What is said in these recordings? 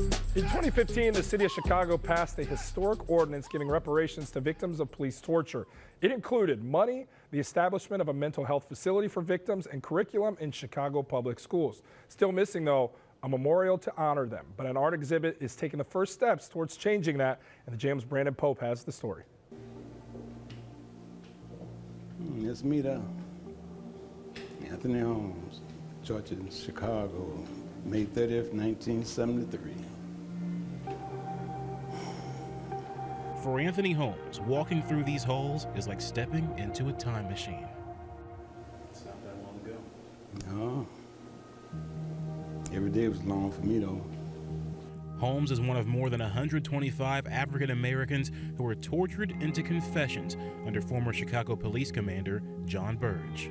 In 2015, the city of Chicago passed a historic ordinance giving reparations to victims of police torture. It included money, the establishment of a mental health facility for victims, and curriculum in Chicago public schools. Still missing, though, a memorial to honor them. But an art exhibit is taking the first steps towards changing that, and the Jam's Brandon Pope has the story. It's me there. Anthony Holmes, Church in Chicago, May 30th, 1973. For Anthony Holmes, walking through these halls is like stepping into a time machine. It's not that long ago. No. Every day was long for me, though. Holmes is one of more than 125 African Americans who were tortured into confessions under former Chicago Police Commander John Burge.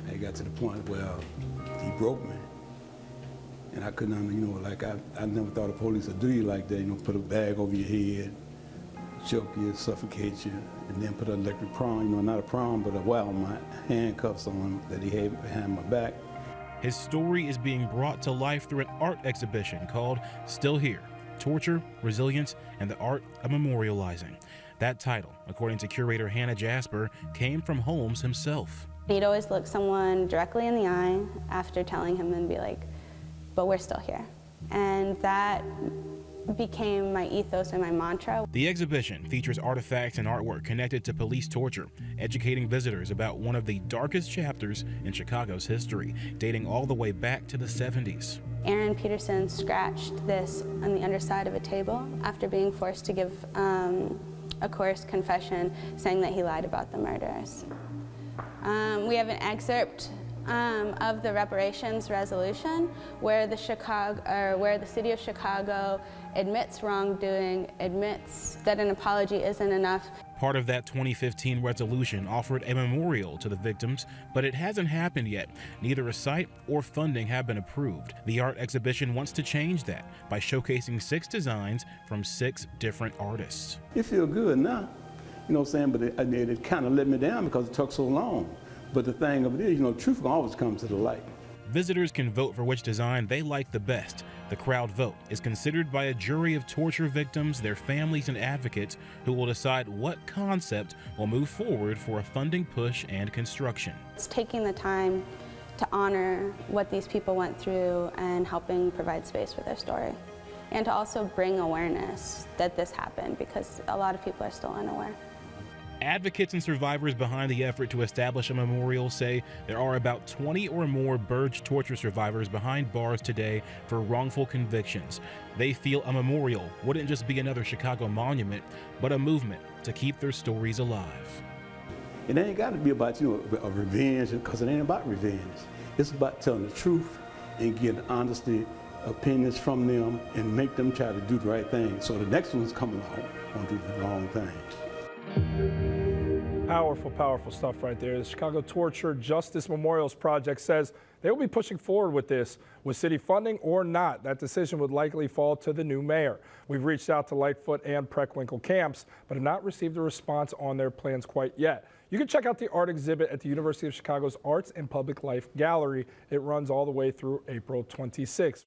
I got to the point where he broke me. And I couldn't, like I never thought the police would do you like that, put a bag over your head, choke you, suffocate you, and then put an electric prong, not a prong, but a wire mount, handcuffs on him that he had behind my back. His story is being brought to life through an art exhibition called Still Here: Torture, Resilience, and the Art of Memorializing. That title, according to curator Hannah Jasper, came from Holmes himself. He'd always look someone directly in the eye after telling him and be like, but we're still here. And that became my ethos and my mantra. The exhibition features artifacts and artwork connected to police torture, educating visitors about one of the darkest chapters in Chicago's history, dating all the way back to the 70s. Aaron Peterson scratched this on the underside of a table after being forced to give a coerced confession saying that he lied about the murders. We have an excerpt of the reparations resolution where the city of Chicago admits wrongdoing, admits that an apology isn't enough. Part of that 2015 resolution offered a memorial to the victims, but it hasn't happened yet. Neither a site or funding have been approved. The art exhibition wants to change that by showcasing 6 designs from 6 different artists. It feels good now, but it kind of let me down because it took so long. But the thing of it is, truth can always come to the light. Visitors can vote for which design they like the best. The crowd vote is considered by a jury of torture victims, their families, and advocates who will decide what concept will move forward for a funding push and construction. It's taking the time to honor what these people went through and helping provide space for their story. And to also bring awareness that this happened, because a lot of people are still unaware. Advocates and survivors behind the effort to establish a memorial say there are about 20 or more Burge torture survivors behind bars today for wrongful convictions. They feel a memorial wouldn't just be another Chicago monument, but a movement to keep their stories alive. It ain't got to be about, a revenge, because it ain't about revenge. It's about telling the truth and getting honesty, opinions from them, and make them try to do the right thing. So the next one's coming along won't do the wrong thing. Powerful, powerful stuff right there. The Chicago Torture Justice Memorials Project says they will be pushing forward with this, with city funding or not. That decision would likely fall to the new mayor. We've reached out to Lightfoot and Preckwinkle camps, but have not received a response on their plans quite yet. You can check out the art exhibit at the University of Chicago's Arts and Public Life Gallery. It runs all the way through April 26th.